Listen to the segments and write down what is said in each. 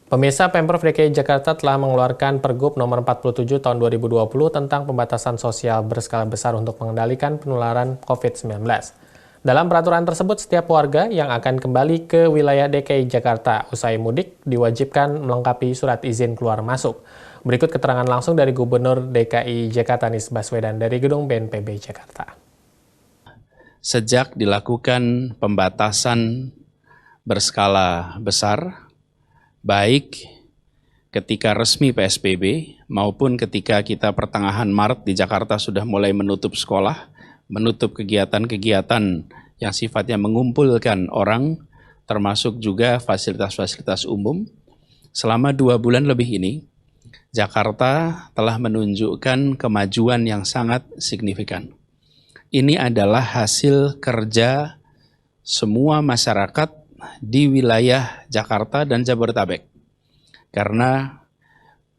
Pemirsa, Pemprov DKI Jakarta telah mengeluarkan Pergub nomor 47 tahun 2020 tentang pembatasan sosial berskala besar untuk mengendalikan penularan COVID-19. Dalam peraturan tersebut, setiap warga yang akan kembali ke wilayah DKI Jakarta usai mudik diwajibkan melengkapi surat izin keluar masuk. Berikut keterangan langsung dari Gubernur DKI Jakarta Anies Baswedan dari Gedung BNPB Jakarta. Sejak dilakukan pembatasan berskala besar, baik ketika resmi PSBB maupun ketika kita pertengahan Maret di Jakarta sudah mulai menutup sekolah, menutup kegiatan-kegiatan yang sifatnya mengumpulkan orang, termasuk juga fasilitas-fasilitas umum. Selama 2 bulan lebih ini, Jakarta telah menunjukkan kemajuan yang sangat signifikan. Ini adalah hasil kerja semua masyarakat di wilayah Jakarta dan Jabodetabek. Karena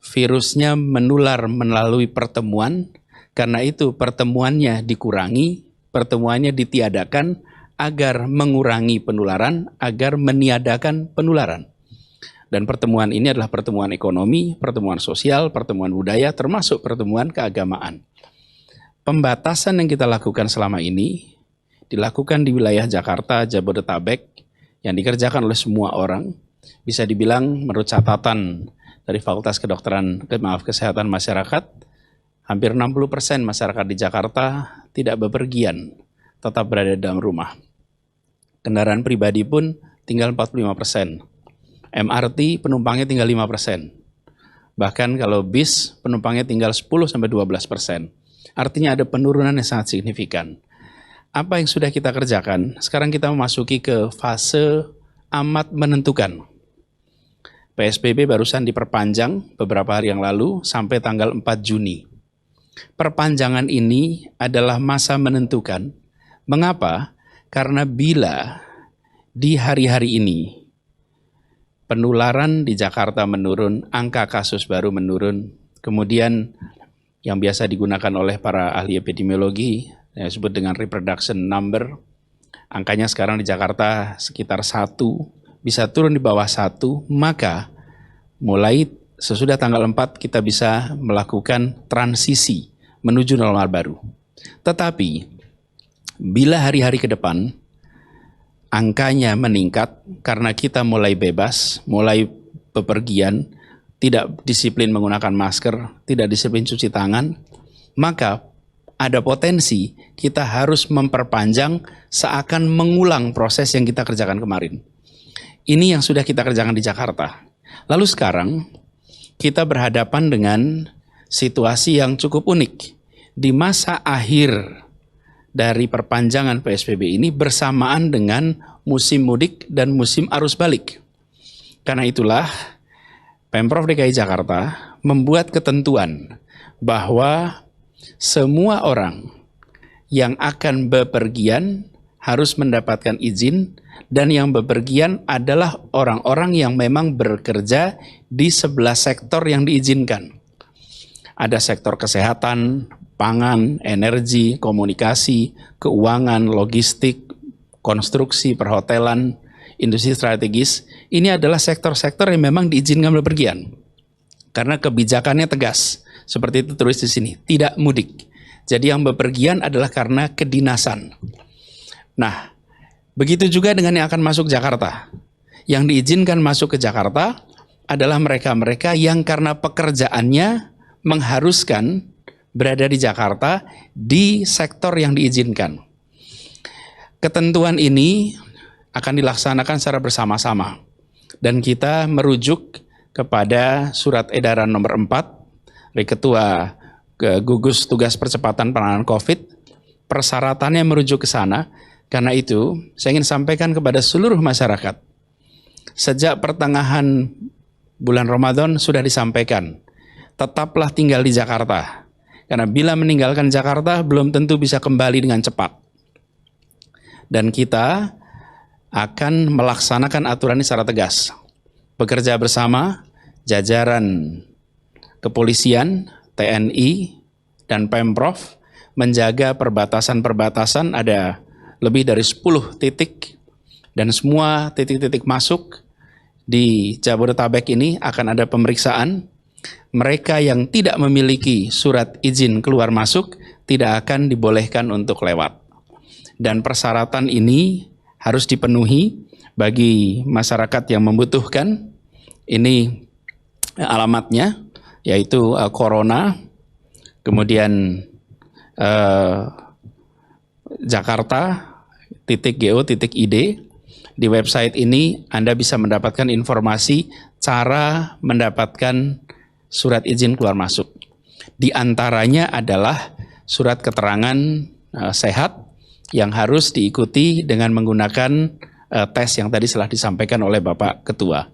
virusnya menular melalui pertemuan, karena itu pertemuannya dikurangi, pertemuannya ditiadakan agar mengurangi penularan, agar meniadakan penularan. Dan pertemuan ini adalah pertemuan ekonomi, pertemuan sosial, pertemuan budaya, termasuk pertemuan keagamaan. Pembatasan yang kita lakukan selama ini dilakukan di wilayah Jakarta, Jabodetabek, yang dikerjakan oleh semua orang. Bisa dibilang menurut catatan dari Fakultas Kesehatan Masyarakat, hampir 60% masyarakat di Jakarta tidak bepergian, tetap berada di dalam rumah. Kendaraan pribadi pun tinggal 45%. MRT penumpangnya tinggal 5%. Bahkan kalau bis penumpangnya tinggal 10-12%. Artinya ada penurunan yang sangat signifikan. Apa yang sudah kita kerjakan? Sekarang kita memasuki ke fase amat menentukan. PSBB barusan diperpanjang beberapa hari yang lalu sampai tanggal 4 Juni. Perpanjangan ini adalah masa menentukan. Mengapa? Karena bila di hari-hari ini penularan di Jakarta menurun, angka kasus baru menurun, kemudian yang biasa digunakan oleh para ahli epidemiologi, yang disebut dengan reproduction number, angkanya sekarang di Jakarta sekitar 1, bisa turun di bawah 1, maka mulai sesudah tanggal 4 kita bisa melakukan transisi menuju normal baru. Tetapi, bila hari-hari ke depan, angkanya meningkat karena kita mulai bebas, mulai bepergian, tidak disiplin menggunakan masker, tidak disiplin cuci tangan, maka ada potensi kita harus memperpanjang seakan mengulang proses yang kita kerjakan kemarin. Ini yang sudah kita kerjakan di Jakarta. Lalu sekarang kita berhadapan dengan situasi yang cukup unik. Di masa akhir dari perpanjangan PSBB ini bersamaan dengan musim mudik dan musim arus balik. Karena itulah Pemprov DKI Jakarta membuat ketentuan bahwa semua orang yang akan bepergian harus mendapatkan izin, dan yang bepergian adalah orang-orang yang memang bekerja di 11 sektor yang diizinkan. Ada sektor kesehatan, pangan, energi, komunikasi, keuangan, logistik, konstruksi, perhotelan, industri strategis. Ini adalah sektor-sektor yang memang diizinkan bepergian. Karena kebijakannya tegas. Seperti itu tulis di sini, tidak mudik. Jadi yang bepergian adalah karena kedinasan. Nah, begitu juga dengan yang akan masuk Jakarta. Yang diizinkan masuk ke Jakarta adalah mereka-mereka yang karena pekerjaannya mengharuskan berada di Jakarta di sektor yang diizinkan. Ketentuan ini akan dilaksanakan secara bersama-sama. Dan kita merujuk kepada surat edaran nomor 4 dari Ketua Gugus Tugas Percepatan Penanganan COVID. Persyaratannya merujuk ke sana. Karena itu, saya ingin sampaikan kepada seluruh masyarakat. Sejak pertengahan bulan Ramadan sudah disampaikan, tetaplah tinggal di Jakarta. Karena bila meninggalkan Jakarta, belum tentu bisa kembali dengan cepat. Dan kita akan melaksanakan aturan ini secara tegas. Bekerja bersama, jajaran kepolisian, TNI, dan Pemprov, menjaga perbatasan-perbatasan. Ada lebih dari 10 titik, dan semua titik-titik masuk di Jabodetabek ini akan ada pemeriksaan. Mereka yang tidak memiliki surat izin keluar masuk tidak akan dibolehkan untuk lewat. Dan persyaratan ini harus dipenuhi bagi masyarakat yang membutuhkan. Ini alamatnya, yaitu Corona, kemudian jakarta.go.id. Di website ini Anda bisa mendapatkan informasi cara mendapatkan surat izin keluar masuk. Di antaranya adalah surat keterangan sehat yang harus diikuti dengan menggunakan tes yang tadi telah disampaikan oleh Bapak Ketua.